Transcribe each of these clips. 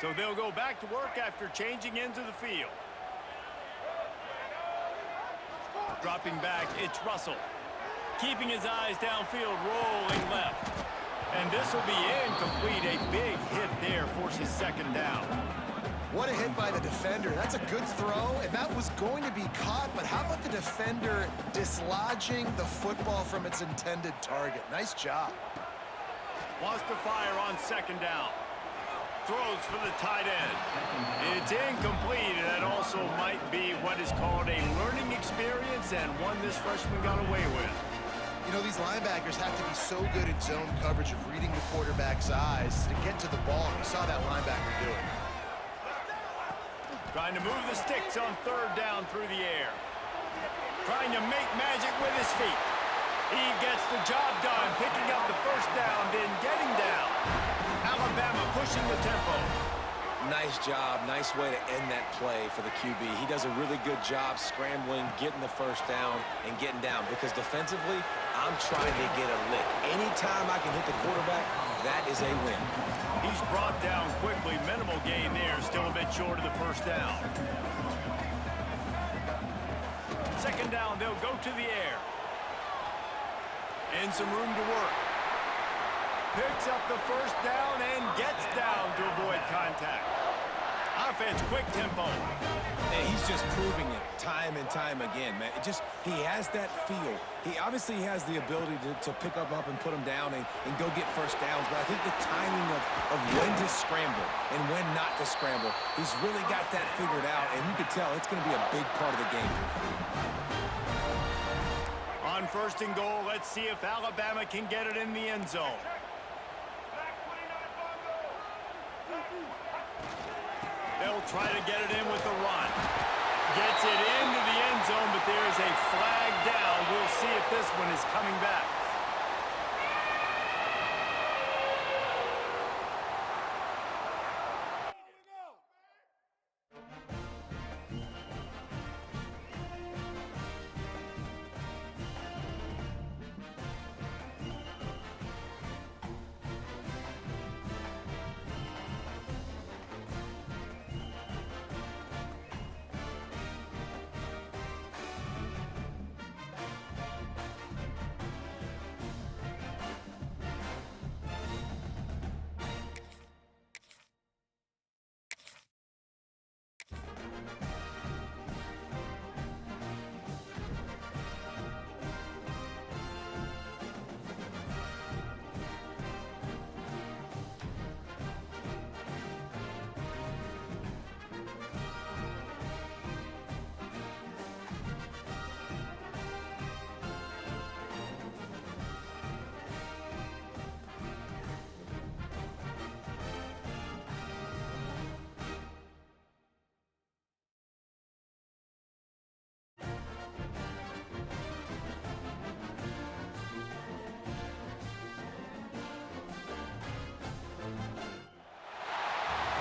So they'll go back to work after changing into the field. Dropping back, it's Russell. Keeping his eyes downfield, rolling left. And this will be incomplete. A big hit there forces second down. What a hit by the defender. That's a good throw, and that was going to be caught, but how about the defender dislodging the football from its intended target? Nice job. Wants to fire on second down. Throws for the tight end. It's incomplete, and that also might be what is called a learning experience and one this freshman got away with. You know, these linebackers have to be so good in zone coverage of reading the quarterback's eyes to get to the ball. You saw that linebacker do it. Trying to move the sticks on third down through the air. Trying to make magic with his feet. He gets the job done, picking up the first down, then getting down. Alabama pushing the tempo. Nice job. Nice way to end that play for the QB. He does a really good job scrambling, getting the first down, and getting down. Because defensively, I'm trying to get a lick. Anytime I can hit the quarterback, that is a win. He's brought down quickly. Minimal gain there. Still a bit short of the first down. Second down, they'll go to the air. And some room to work. Picks up the first down and gets down to avoid contact. Offense, quick tempo. And he's just proving it time and time again, man. He has that feel. He obviously has the ability to pick up and put them down and go get first downs. But I think the timing of when to scramble and when not to scramble, he's really got that figured out. And you can tell it's going to be a big part of the game. On first and goal, let's see if Alabama can get it in the end zone. They'll try to get it in with the run. Gets it into the end zone, but there's a flag down. We'll see if this one is coming back.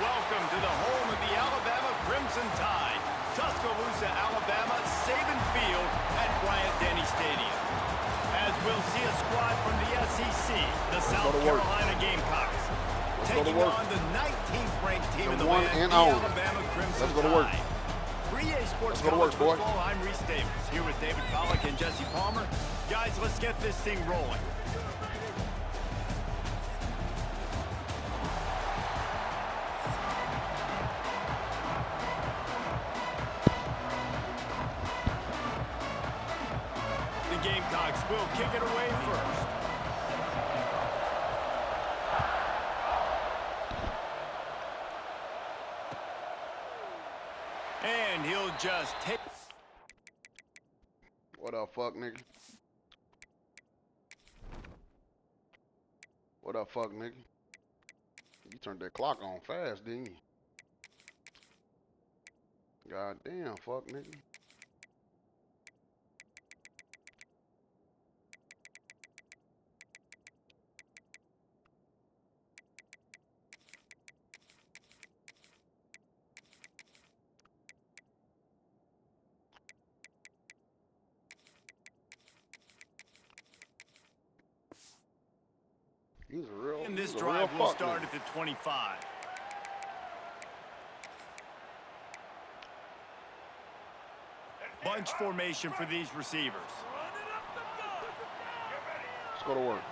Welcome to the home of the Alabama Crimson Tide. Tuscaloosa, Alabama, Saban Field at Bryant-Denny Stadium. As we'll see a squad from the SEC, the South Carolina Gamecocks, taking on the 19th ranked team in the land, the Alabama Crimson Tide. 3A Sports College Football, I'm Reese Davis, here with David Pollack and Jesse Palmer. Guys, let's get this thing rolling. Gamecocks will kick it away first. And he'll just take... What up, fuck nigga? What up, fuck nigga? You turned that clock on fast, didn't you? God damn, fuck nigga. And this drive will start at the 25. Bunch formation for these receivers. Let's go to work.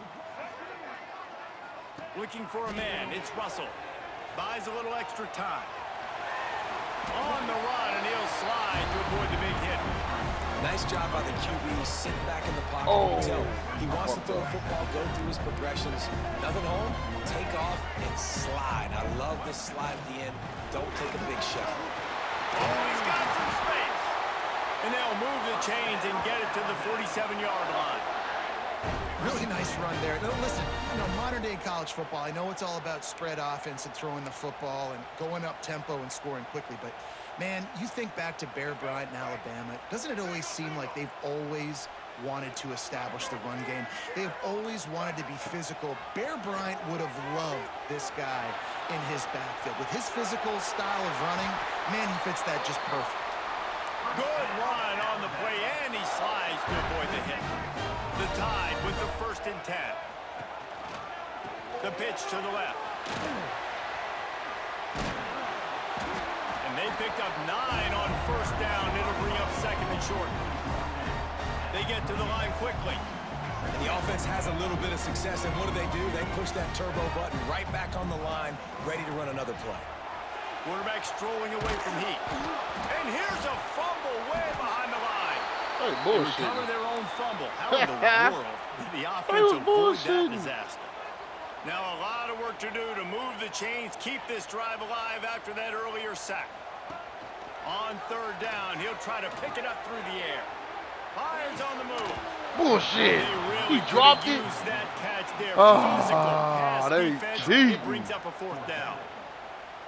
Looking for a man. It's Russell. Buys a little extra time. On the run, and he'll slide to avoid the big hit. Nice job by the QB, sitting back in the pocket. Oh. You can tell he wants to throw a football, go through his progressions. Nothing home, take off, and slide. I love this slide at the end. Don't take a big shot. Oh, he's got some space. And they'll move the chains and get it to the 47-yard line. Really nice run there. Now, listen, modern-day college football, I know it's all about spread offense and throwing the football and going up tempo and scoring quickly, but, man, you think back to Bear Bryant in Alabama, doesn't it always seem like they've always wanted to establish the run game? They have always wanted to be physical. Bear Bryant would have loved this guy in his backfield. With his physical style of running, man, he fits that just perfect. Good run on the play, and he slides to avoid the hit. The Tide with the 1st and 10. The pitch to the left. And they picked up 9 on 1st down. It'll bring up 2nd and short. They get to the line quickly. And the offense has a little bit of success, and what do? They push that turbo button right back on the line, ready to run another play. Quarterback strolling away from heat. And here's a fumble way behind the line. Hey, They bullshit. recover their own fumble. How in the world did the offense avoid that disaster? Now a lot of work to do to move the chains, keep this drive alive after that earlier sack. On 3rd down, he'll try to pick it up through the air. Lions on the move. Bullshit. They really He dropped it. used that catch there. Ah, Physical pass they defense. cheating. It brings up a 4th down.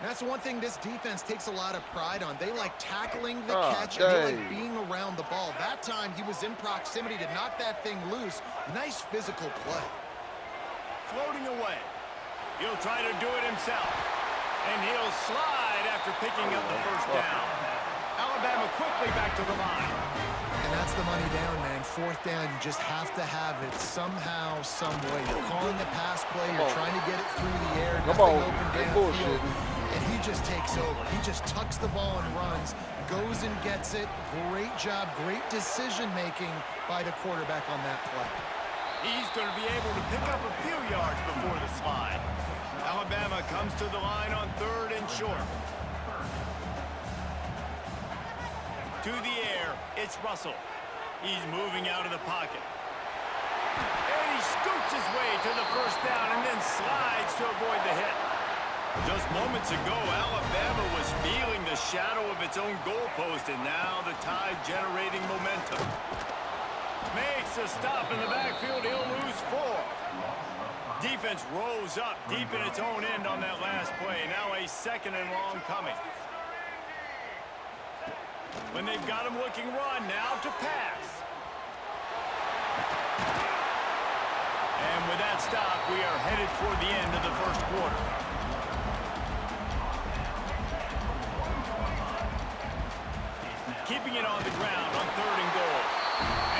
That's one thing this defense takes a lot of pride on. They like tackling the catch, and they like being around the ball. That time, he was in proximity to knock that thing loose. Nice physical play. Floating away. He'll try to do it himself. And he'll slide after picking up the 1st down. Alabama quickly back to the line. And that's the money down, man. 4th down, you just have to have it somehow, some way. You're calling the pass play, you're trying to get it through the air, nothing open downfield, and he just takes over. He just tucks the ball and runs, goes and gets it. Great job, great decision-making by the quarterback on that play. He's going to be able to pick up a few yards before the slide. Alabama comes to the line on 3rd and short. To the air, it's Russell. He's moving out of the pocket. And he scoots his way to the 1st down and then slides to avoid the hit. Just moments ago, Alabama was feeling the shadow of its own goalpost, and now the Tide generating momentum. Makes a stop in the backfield. He'll lose 4. Defense rose up deep in its own end on that last play. Now a 2nd and long coming. When they've got him looking run, now to pass. And with that stop, we are headed toward the end of the 1st quarter. Keeping it on the ground on 3rd and goal.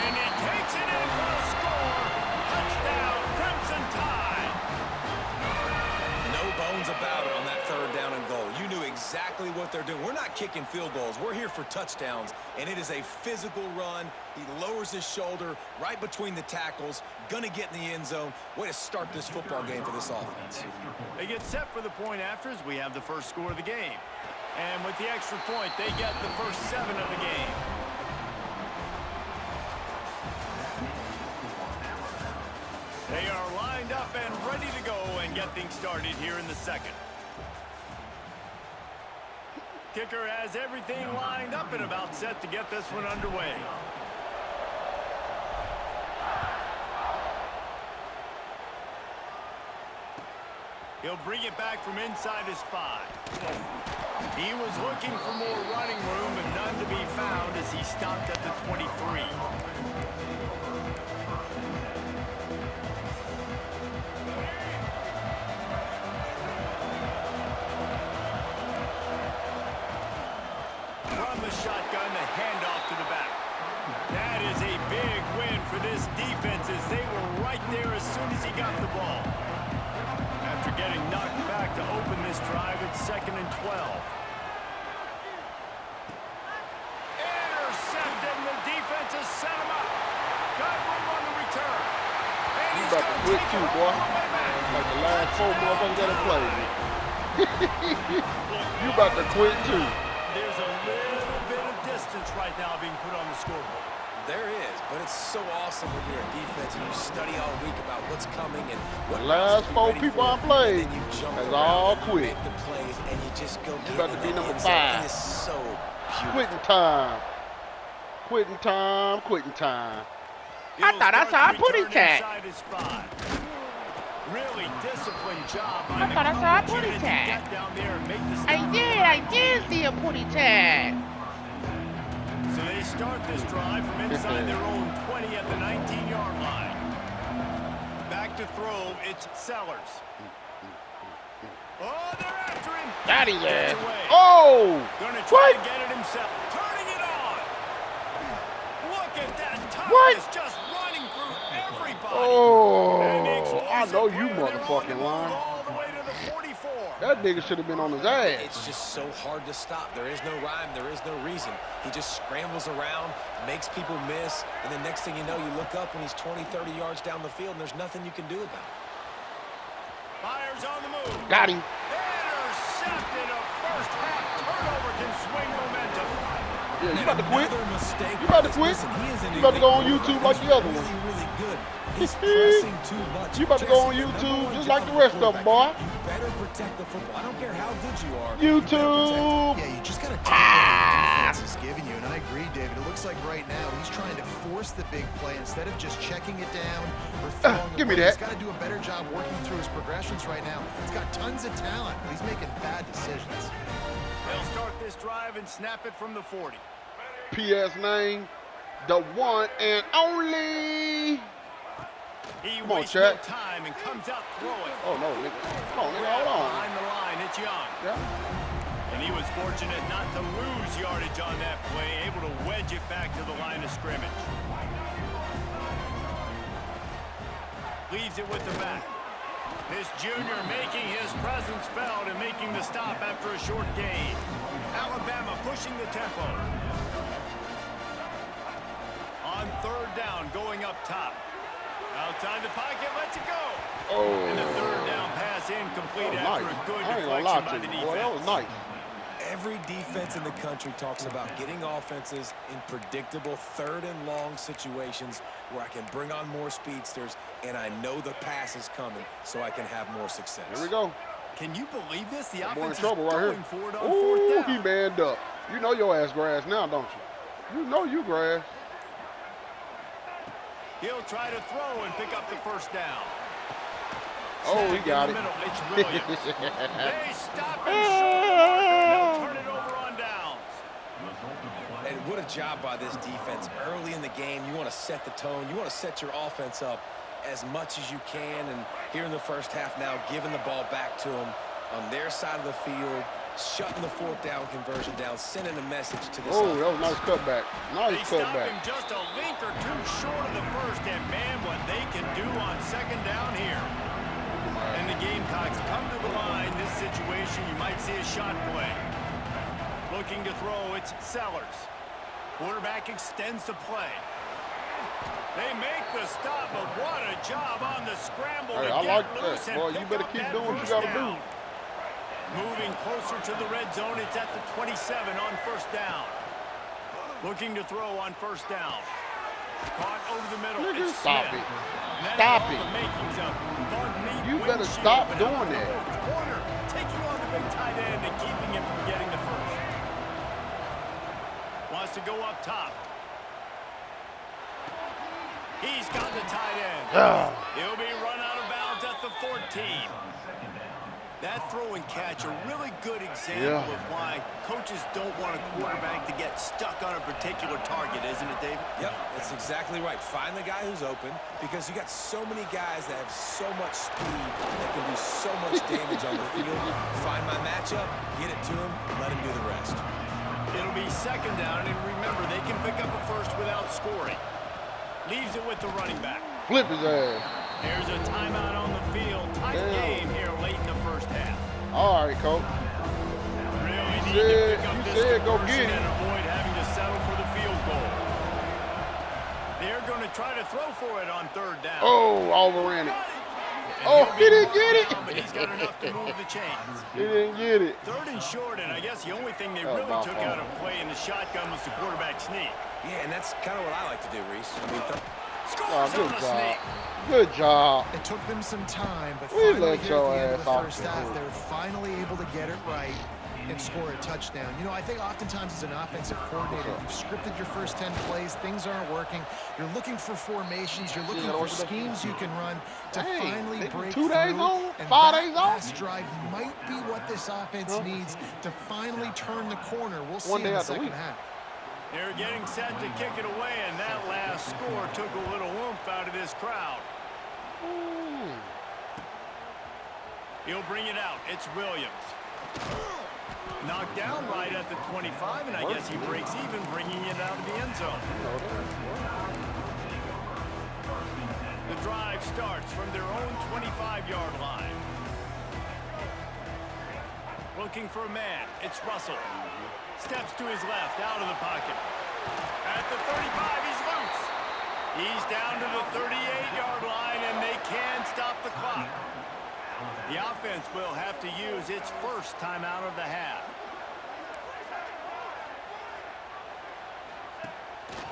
And he takes it in for a score. Touchdown, Crimson Tide. No bones about it on that 3rd down and goal. You knew exactly what they're doing. We're not kicking field goals. We're here for touchdowns, and it is a physical run. He lowers his shoulder right between the tackles, gonna get in the end zone. Way to start this football game for this offense. They get set for the point after as we have the first score of the game. And with the extra point, they get the first 7 of the game. They are lined up and ready to go and get things started here in the 2nd. Kicker has everything lined up and about set to get this one underway. He'll bring it back from inside his 5. He was looking for more running room, but none to be found as he stopped at the 23. From the shotgun, the handoff to the back. That is a big win for this defense as they were right there as soon as he got the ball. After getting knocked back to open this drive, it's 2nd and 12. Intercepted, You about to quit too, boy. Like the last 4 motherfuckers that have played. You about to quit too. There's a little bit of distance right now being put on the scoreboard. There is, but it's so awesome when you're a defense and you study all week about what's coming and what The last 4 people I played has all quit. The plays and you just go You get about to in be the number end zone. 5. It is so beautiful. Quitting time. Quitting time. Quitting time. I thought I saw a booty tag. Really disciplined job by I thought I saw a the booty coverage unit to tag. get down there and make the I stop. did see a booty tag. So they start this drive from inside their own 20 at the 19-yard line. Back to throw, it's Sellers. Oh, they're after him. Got his Gets ass. away. Oh! Gonna try What? to get it himself. Turning it on. Look at that toughness What? just running through everybody. Oh! And the I explosive know you player, they're on the motherfucking move lying. all the way to the 44. That nigga should have been on his ass. It's just so hard to stop. There is no rhyme. There is no reason. He just scrambles around, makes people miss, and then next thing you know, you look up and he's 20, 30 yards down the field, and there's nothing you can do about it. Myers on the move. Got him. Intercepted. A first half turnover can swing momentum. Yeah, you about to quit? Another mistake. You about to quit? Listen, he is an You about to go on elite YouTube quarterback. like the other He's one. really, really good. He's pressing too much. You about to go on Jesse, the YouTube number one just like job the rest a of 'em, boy. quarterback, You better protect the football. I don't care how good you are. YouTube. Yeah, you just got to take what the defense is giving you. And I agree, David. It looks like right now he's trying to force the big play instead of just checking it down or throwing give me away. that. He's got to do a better job working through his progressions right now. He's got tons of talent, but he's making bad decisions. They'll start this drive and snap it from the 40. PS name, the one and only. He Come on, wastes no Chat. time and comes out throwing. Oh no, nigga. Come on, nigga, hold on. Behind the line, it's Young. Yeah. And he was fortunate not to lose yardage on that play, able to wedge it back to the line of scrimmage. Leaves it with the back. This junior making his presence felt and making the stop after a short gain. Alabama pushing the tempo. On third down, going up top. Outside the pocket, lets it go. Oh. And the third down pass incomplete That after was a nice. good I ain't gonna lie deflection by to the you, defense. boy. That was nice. Every defense in the country talks about getting offenses in predictable third and long situations where I can bring on more speedsters and I know the pass is coming so I can have more success. Here we go. Can you believe this? The That boy in offense is trouble right going here. forward on Ooh, fourth he down. manned up. You know your ass grass now, don't you? You know you grass. He'll try to throw and pick up the first down. Oh, he Snap got in it. the middle. It's Williams. They stop him short of the marker. They'll turn it over on downs. And what a job by this defense. Early in the game, you want to set the tone. You want to set your offense up as much as you can. And here in the first half now, giving the ball back to them on their side of the field, shutting the fourth down conversion down, sending a message to this Oh, offense. that was a nice cutback. They Nice stop cutback. him just a link or two short of the first. And man, what they can do on second down here. And the Gamecocks come to the line. This situation, you might see a shot play. Looking to throw, it's Sellers. Quarterback extends the play. They make the stop, but what a job on the scramble Hey, to I get like loose that. and Boy, you pick better up keep that doing what you first gotta down. do. Moving closer to the red zone, it's at the 27 on first down. Looking to throw on first down. Caught over the middle. Nigga, It's stop Smith. it. And that is Stop all it. the makings of bug meat You better windshield, stop but doing out of the that. fourth corner, taking on the big tight end and keeping him from getting the first. Wants to go up top. He's got the tight end. He'll be run out of bounds at the 14. That throw and catch, a really good example of why coaches don't want a quarterback to get stuck on a particular target, isn't it, David? Yep, that's exactly right. Find the guy who's open because you got so many guys that have so much speed that can do so much damage on the field. Find my matchup, get it to him, let him do the rest. It'll be second down, and remember, they can pick up a first without scoring. Leaves it with the running back. Flip his ass. There's a timeout on the field. Tight game here late in the first half. All right, coach. Really need said- to pick up you this said go conversion get it. and avoid having to settle for the field goal. They're going to to try to throw for it on third down. Oh, overran it. And Oh, he'll he be didn't brought get it. down, but he's got enough to move the chains. He didn't get it. Third and short, and I guess the only thing they That was really my took fault. out of play in the shotgun was the quarterback sneak. Yeah, and that's kind of what I like to do, Reese. I mean, Scores Oh, on good the job. sneak. Good job. It took them some time, but We finally let here your at the end of ass the off first the half, hook. they were finally able to get it right and score a touchdown. You know, I think oftentimes as an offensive coordinator, you've scripted your first 10 plays, things aren't working. You're looking for formations, you're looking gotta for work with that. schemes you can run to Dang, finally they do break 2 days through. on, And 5 that days on? last drive might be what this offense needs to finally turn the corner. We'll see 1 in day the out the second week. half. They're getting set to kick it away, and that last score took a little oomph out of this crowd. He'll bring it out. It's Williams. Knocked down right at the 25, and I guess he breaks even, bringing it out of the end zone. The drive starts from their own 25-yard line. Looking for a man. It's Russell. Steps to his left, out of the pocket. At the 35, he's loose. He's down to the 38-yard line, and they can stop the clock. The offense will have to use its first timeout of the half.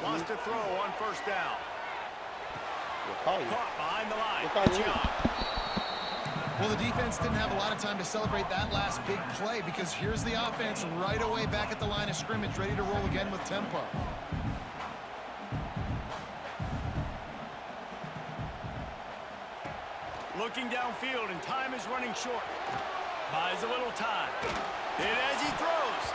Lost a throw on first down. Caught behind the line. It's Young. Well, the defense didn't have a lot of time to celebrate that last big play because here's the offense right away back at the line of scrimmage, ready to roll again with tempo. Looking downfield, and time is running short. Buys a little time. Hit as he throws.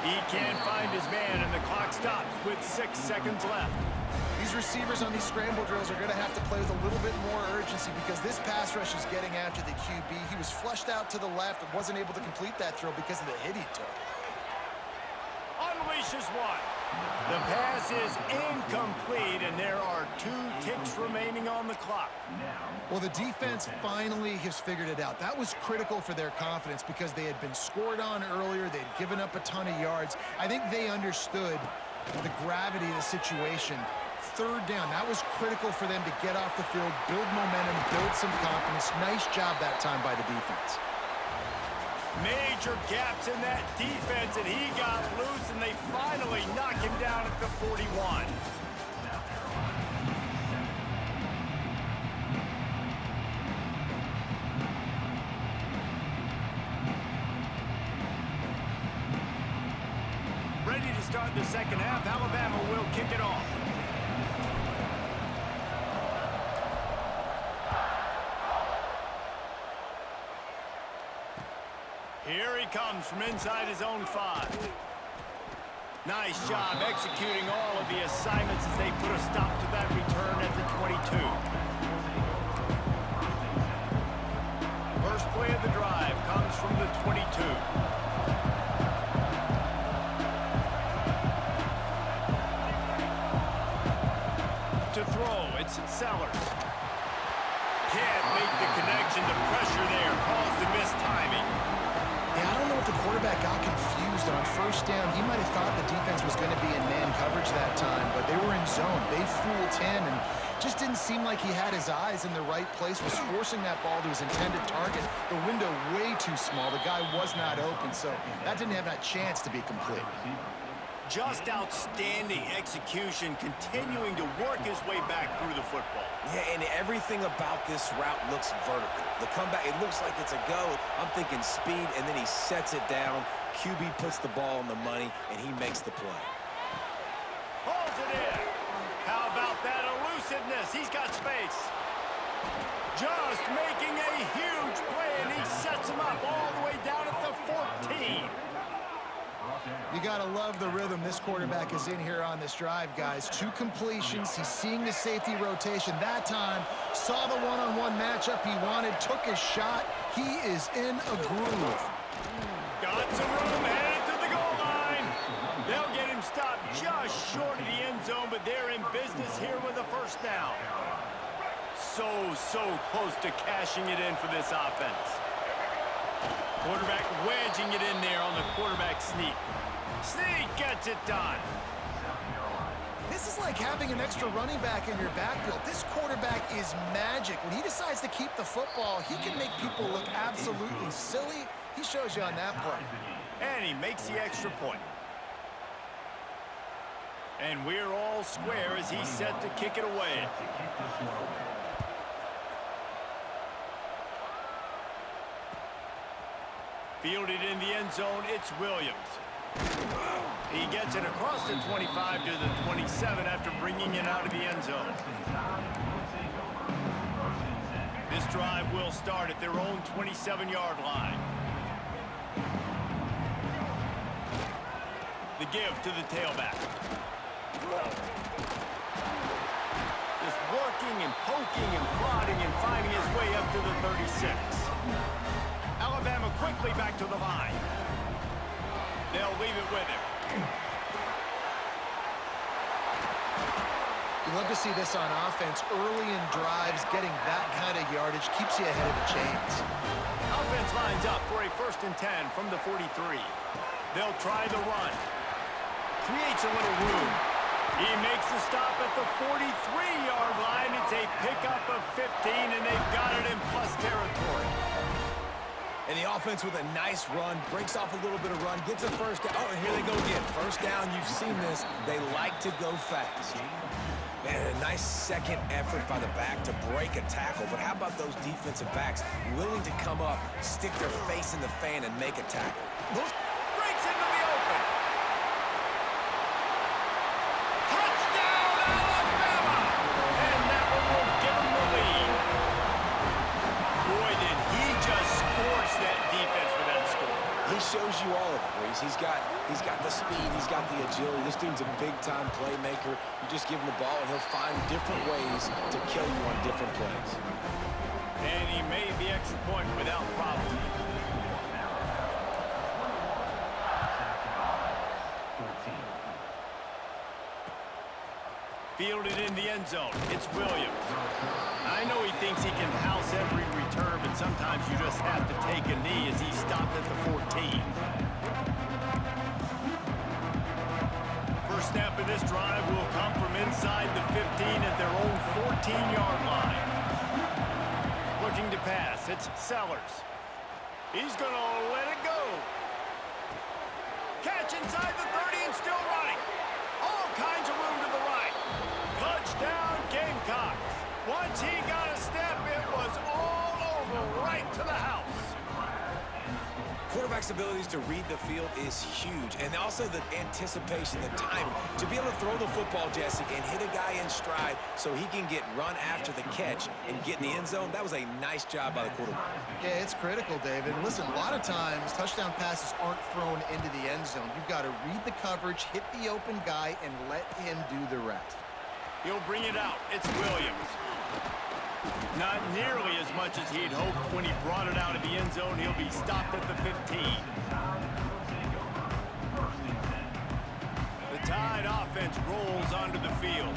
He can't find his man, and the clock stops with 6 seconds left. These receivers on these scramble drills are going to have to play with a little bit more urgency because this pass rush is getting after the QB. He was flushed out to the left and wasn't able to complete that throw because of the hit he took. Unleashes one. The pass is incomplete, and there are 2 ticks remaining on the clock. Well, the defense finally has figured it out. That was critical for their confidence because they had been scored on earlier. They'd given up a ton of yards. I think they understood the gravity of the situation. Third down, that was critical for them to get off the field, build momentum, build some confidence. Nice job that time by the defense. Major gaps in that defense, and he got loose, and they finally knock him down at the 41. Ready to start the second half. Alabama will kick it off. Here he comes from inside his own 5. Nice job executing all of the assignments as they put a stop to that return at the 22. First play of the drive comes from the 22. To throw, it's Sellers. Can't make the connection. The pressure there caused the missed timing. Yeah, I don't know if the quarterback got confused on first down. He might have thought the defense was going to be in man coverage that time, but they were in zone. They fooled him and just didn't seem like he had his eyes in the right place, was forcing that ball to his intended target. The window way too small. The guy was not open, so that didn't have that chance to be complete. Just outstanding execution, continuing to work his way back through the football. Yeah, and everything about this route looks vertical. The comeback, it looks like it's a go. I'm thinking speed, and then he sets it down. QB puts the ball on the money, and he makes the play. Pulls it in. How about that elusiveness? He's got space. Just making a huge play, and he sets him up all the way down at the 14. You got to love the rhythm this quarterback is in here on this drive, guys. 2 completions. He's seeing the safety rotation. That time, saw the one-on-one matchup he wanted, took his shot. He is in a groove. Got some room, headed to the goal line. They'll get him stopped just short of the end zone, but they're in business here with a first down. So close to cashing it in for this offense. Quarterback wedging it in there on the quarterback sneak. Sneak gets it done. This is like having an extra running back in your backfield. This quarterback is magic. When he decides to keep the football, he can make people look absolutely silly. He shows you on that play. And he makes the extra point. And we're all square as he's set to kick it away. Fielded in the end zone, it's Williams. He gets it across the 25 to the 27 after bringing it out of the end zone. This drive will start at their own 27-yard line. The give to the tailback. Just working and poking and prodding and finding his way up to the 36. Alabama quickly back to the line. They'll leave it with him. You love to see this on offense. Early in drives, getting that kind of yardage keeps you ahead of the chains. Offense lines up for a 1st and 10 from the 43. They'll try the run. Creates a little room. He makes the stop at the 43-yard line. It's a pickup of 15, and they've got it in plus territory. And the offense with a nice run, breaks off a little bit of run, gets a first down. Oh, and here they go again. First down, you've seen this. They like to go fast. Man, a nice second effort by the back to break a tackle. But how about those defensive backs willing to come up, stick their face in the fan, and make a tackle? Breaks into the open. Touchdown, Alabama! And that one will give them the lead. Boy, did he just scorch that defense for that score. He shows you all of it, Reese. He's got the speed, he's got the agility. This dude's a big-time playmaker. You just give him the ball, and he'll find different ways to kill you on different plays. And he made the extra point without problem. Fielded in the end zone. It's Williams. I know he thinks he can house every return, but sometimes you just have to take a knee as he stopped at the 14. First snap of this drive will come from inside the 15 at their own 14-yard line. Looking to pass, it's Sellers. He's going to let it go. Catch inside the 30 and still running. All kinds of room to the right. Touchdown, Gamecocks. Once he got a step, it was all over right to the house. Quarterback's abilities to read the field is huge, and also the anticipation, the timing. To be able to throw the football, Jesse, and hit a guy in stride so he can get run after the catch and get in the end zone, that was a nice job by the quarterback. Yeah, it's critical, David. Listen, a lot of times, touchdown passes aren't thrown into the end zone. You've got to read the coverage, hit the open guy, and let him do the rest. He'll bring it out. It's Williams. Not nearly as much as he'd hoped when he brought it out of the end zone. He'll be stopped at the 15. The Tide offense rolls onto the field.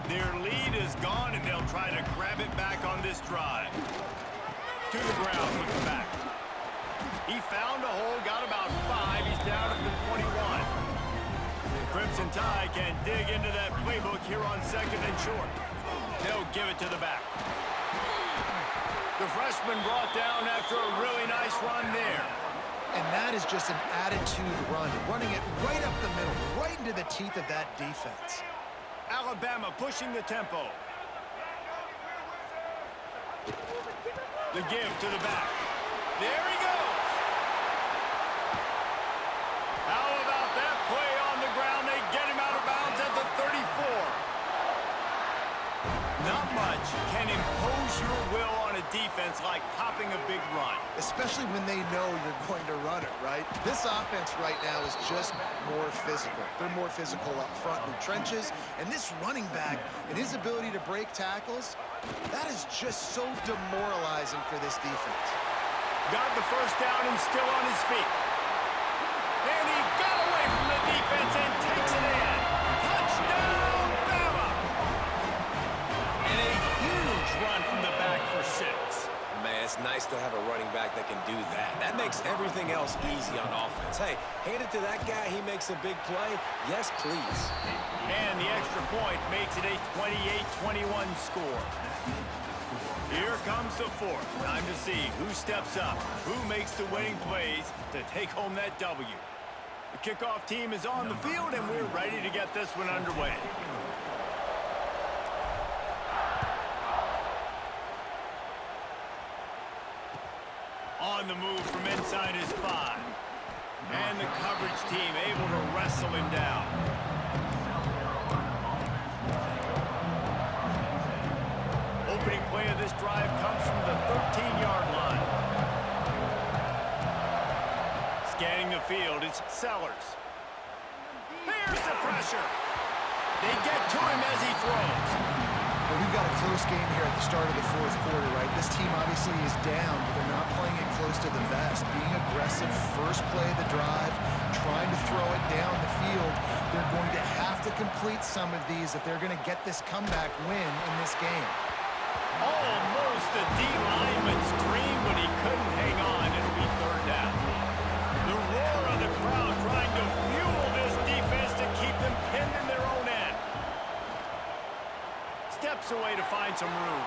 Their lead is gone, and they'll try to grab it back on this drive. To the ground with the back. He found a hole, got about 5. He's down at the 21. The Crimson Tide can dig into that playbook here on 2nd and short. They'll give it to the back. The freshman brought down after a really nice run there. And that is just an attitude run, running it right up the middle, right into the teeth of that defense. Alabama pushing the tempo. The give to the back. There he goes. How about that play on the ground? They get him out of bounds at the 34. Not much can impose your will on a defense like popping a big run. Especially when they know you're going to run it, right? This offense right now is just more physical. They're more physical up front in the trenches. And this running back and his ability to break tackles, that is just so demoralizing for this defense. Got the first down and still on his feet. And he got away from the defense and takes it in. Touchdown, Bama! And a huge run from the back for 6. Man, it's nice to have a running back that can do that. That makes everything else easy on offense. Hey, hand it to that guy. He makes a big play. Yes, please. And the extra point makes it a 28-21 score. Here comes the fourth. Time to see who steps up, who makes the winning plays to take home that W. The kickoff team is on the field, and we're ready to get this one underway. On the move from inside his 5. And the coverage team able to wrestle him down. Opening play of this drive comes from the 13-yard line. Scanning the field, it's Sellers. There's the pressure. They get to him as he throws. Well, we've got a close game here at the start of the fourth quarter, right? This team obviously is down, but they're not playing it close to the vest. Being aggressive, first play of the drive, trying to throw it down the field. They're going to have to complete some of these if they're going to get this comeback win in this game. Almost a D-lineman's dream, but he couldn't hang on. It'll be third down. The roar of the crowd trying to fuel this defense to keep them pinned in their own end. Steps away to find some room.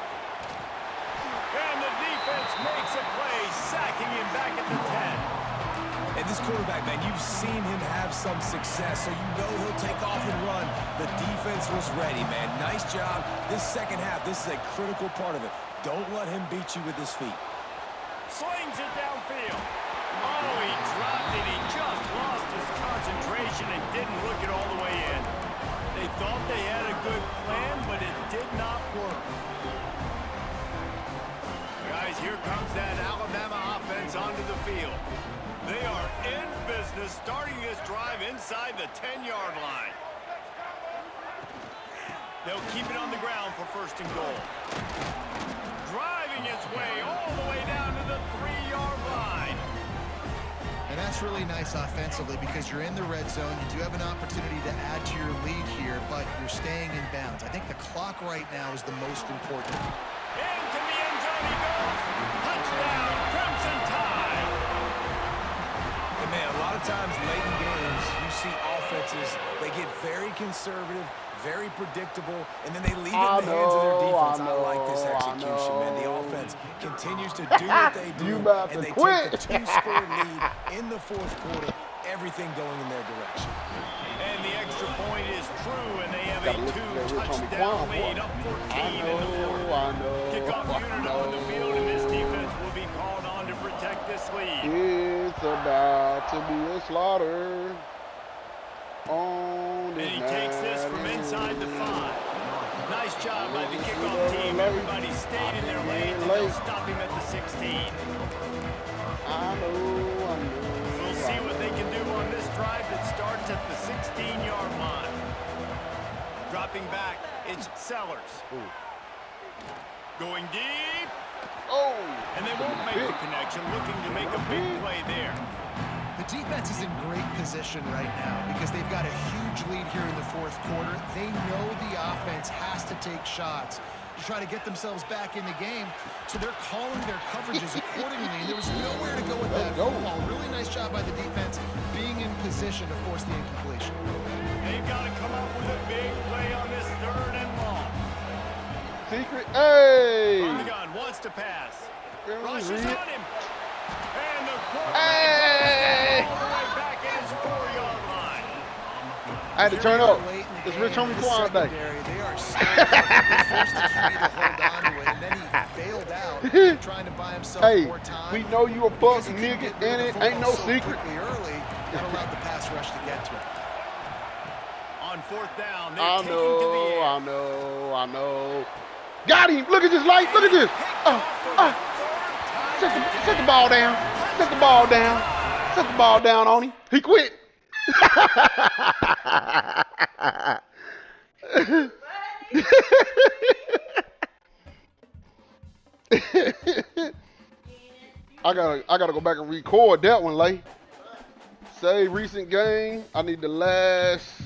And the defense makes a play, sacking him back at the 10. And this quarterback, man, you've seen him have some success, so you know he'll take off and run. The defense was ready, man. Nice job. This second half, this is a critical part of it. Don't let him beat you with his feet. Slings it downfield. Oh, he dropped it. He just lost his concentration and didn't look it all the way in. They thought they had a good plan, but it did not work. Guys, here comes that Alabama offense onto the field. They are in business, starting this drive inside the 10-yard line. They'll keep it on the ground for first and goal. Driving its way all the way down to the 3-yard line. And that's really nice offensively because you're in the red zone. You do have an opportunity to add to your lead here, but you're staying in bounds. I think the clock right now is the most important. Into the end zone he goes. Touchdown, Crimson Tide. And man, a lot of times late in games, you see offenses, they get very conservative, very predictable, and then they leave it in the hands of their defense. I like this execution, man. The offense continues to do what they do, and they take the 2-score lead in the fourth quarter, everything going in their direction. And the extra point is true, and they have a 2-touchdown lead, up 14 in the fourth. Kickoff unit on the field, and this defense will be called on to protect this lead. It's about to be a slaughter. On And he takes this from inside the 5. Nice job by the kickoff team. Everybody stayed in their lanes, and they'll stop him at the 16. I know. We'll see what they can do on this drive that starts at the 16-yard line. Dropping back, it's Sellers. Going deep. Oh! And they won't make the connection, looking to make a big play there. The defense is in great position right now because they've got a huge lead here in the fourth quarter. They know the offense has to take shots to try to get themselves back in the game, so they're calling their coverages accordingly. There was nowhere to go with that football. Really nice job by the defense being in position to force the incompletion. They've got to come up with a big play on this 3rd and long. Secret, hey! From the gun, wants to pass. Rushes on him. And the quarterback all the way back at his 4-yard line. I had to turn up. It's Rich Homie Quan Day. They are forced the QB to hold on to it, and then he bailed out, trying to buy himself more time. We know you a buck nigga, and it ain't no secret. Early, that allowed the pass rush to get to him. On 4th down, they're taking to the air. I know. Got him. Look at this light. Look at this. Set the ball down. Set the ball down. Set the ball down on him. He quit. I gotta go back and record that one, Lay. Say recent game. I need the last